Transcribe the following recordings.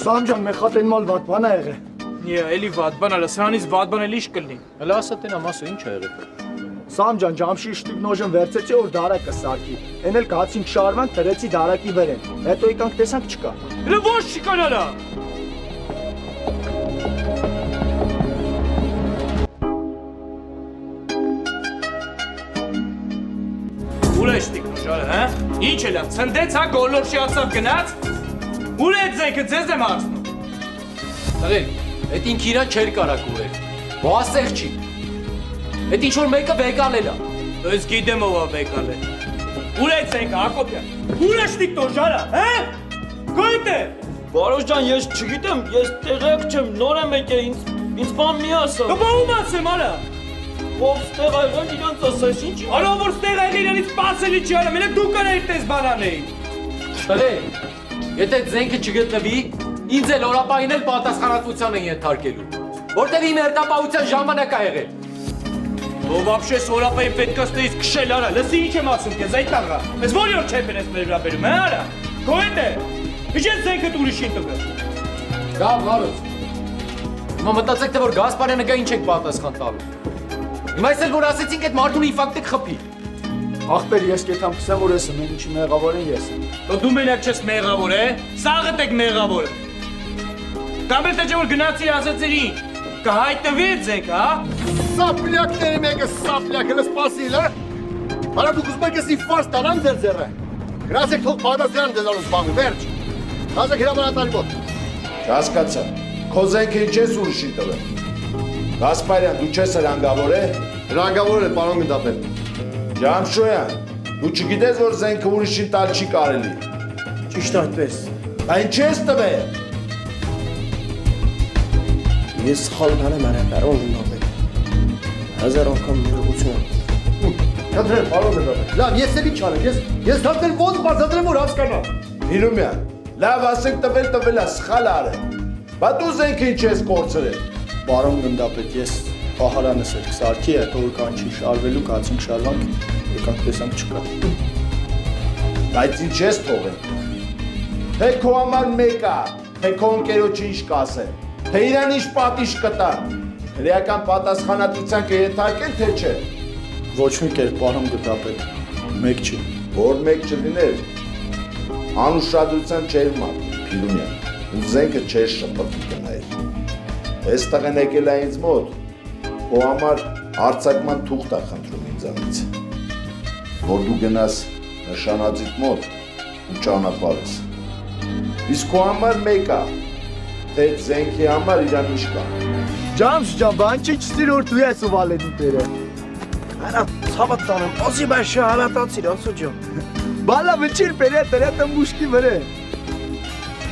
Սամջան, մեր խատեն մալ վատ բան է եղել։ Նիա, էլի վատ բան արա, սրանից վատ բան էլի շկլնի։ Հələ ասա տենամ, ասա ինչ ա եղել։ Սամջան, ջամշի շտիկ նոժն վերցեցի, որ դարակը սարքի։ Էն էլ կացինք շարվանք, դրեցի դարակի վրեն։ Հետո եկանք տեսանք չկա։ Հələ ոչ չկան արա։ Ուր է շտիկ նոժարը, հա? Ինչ է լավ, ցնդեց հա գոլորշիացավ գնաց։ Ուր է ձենքը, ձեզ եմ հարցնում։ Տղեն, էդ ինք իրան չեր կարակ ուղեր, բասեղ չի։ Էդ ինչ-որ մեկը վեկալ էլա։ Ես գիտեմ ով է վեկալ է։ Ուր է ձենքը, Հակոբյան, ուր է շտիկ նոժարը, հա? Գոյտ է։ Վարոս ջան, ես չգիտեմ, ես տեղյակ չեմ, նոր եմ եկել, ինձ բան մի ասա։ Բա ում ասեմ արա։ Ով ստեղ աղան իրանց ասես, ինչ։ Արա որ ստեղ աղի իրանից սպասելի չի արա, մենակ դու կանայիր տես բանան էի։ Տղեն, եթե ձենքը չգտնվի, ինձ էլ օրապային էլ պատասխանատվության են ենթարկելու, որտեղ իմ հերթապահության ժամանակ ա եղել։ Ո вообще սորապային պետք է ստեից քշել արա, լսի ինչ եմ ասում քեզ այդ տաղա։ Ես ո՞ր օր չեմ բերես մեր վրա բերում, հա արա։ Գոյտ է։ Իջես ձենքդ ուրիշին տվել։ Լավ, Վարոս։ Հիմա մտածեք, թե որ Գասպարյանը գա ինչ եք պատասխան տալու։ Հիմա ես էլ որ ասեցինք այդ մարդուն իֆակտեք խփի։ Ախպեր, ես կեթամ կսեմ, որ ես եմ, են ինչի մեղավոր են ես եմ։ Դու մենակ չես մեղավոր, է։ Սաղդ եք մեղավորը։ Կամ էլ թե չէ որ գնացի ասացիր ինչ։ Կհայտնվի ձենք, հա։ Սապլյակների մեկը սապլյակ, հենց սպասիլ, հա։ Արա դուք ուզում եք ես իֆարս տանան ձեր ձեռը։ Գրասեք թող պատասխան դեզանոց բանը, վերջ։ Հասեք հրամանատարի մոտ։ Հասկացա, քո զենքը ինչ ես ուրիշի տվել։ Գասպարյան, դու չես հրանգավոր է։ Հրանգավոր է, պարոն գնդապետ։ Ջամշոյան, դու չգիտես, որ զենքը ուրիշին տալ չի կարելի։ Ճիշտ այդպես։ Բա ինչ ես տվել։ Ես սխալ բան եմ արել, պարոն գնդապետ։ Հազար անգամ ներողություն։ Քննեմ, պարոն գնդապետ։ Լավ, ես էլ ինչ անեմ, ես դարձել ոնց բացատրեմ, որ հասկանամ։ Հիրումյան, լավ ասեք տվել է, սխալ արել։ Բա դու զենքը ինչ ես կորցրել։ Պարոն գնդապետ, ես պահարանս էր սարքի, հետո որ կանչի շարվելու, կացինք շարվանք, եկանք տեսանք չկա։ Բայց ինչ ես թողել։ Թե քո համար մեկ է, թե քո ընկերոջը ինչ կասեն, թե իրան ինչ պատիժ կտան։ Հրեական պատասխանատվության կենթարկեն, թե չէ։ Ոչ մի կերպ, պարոն գնդապետ, մեկ չի։ Որ մեկ չլիներ, անուշադրության չէր մատ, Փիրումյան, ու զենքը չէր շպրտի կնայր։ Այս տղեն եկել է ինձ մոտ, քո համար արձակման թուղթ է խնդրում ինձանից, որ դու գնաս նշանածիդ մոտ ու ճանապարհես։ Իսկ քո համար մեկ է, թե զենքի համար իրան ինչ կա։ Ջամշ ջան, բան չի չստիր որ դու ես ու վալեդի տերը։ Արա ցավը տանեմ, ասի բաշա հարատացիր, ասո ջան։ Բալա վճիր պերե տերետը մուշկի վրե։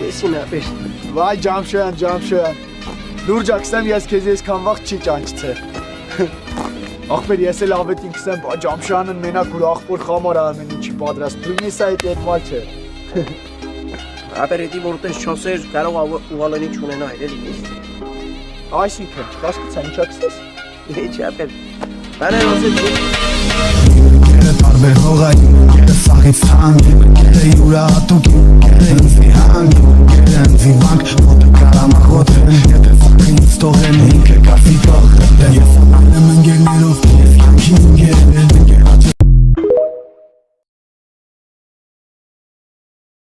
Եսին ապեր։ Վայ ջամշոյան։ Լուրջա կսեմ ես քեզ այսքան վաղ չի ճանչցել։ Ախպեր ես էլ ավետին կսեմ, բա ջամշոյանն մենակ ուր ախպոր խամար ամեն ինչի պատրաստ, պրինեսա այդ էտմալ չէ։ Ապերետի որտես չասեր, կարող ուղալենի չունենա այրելի ես։ Այսինքն, չկասկծա ինչա կսես։ Ինչ ապեր։ Բարեր ասել Տարբեր հողային, սաղից թանկ, յուրահատուկ,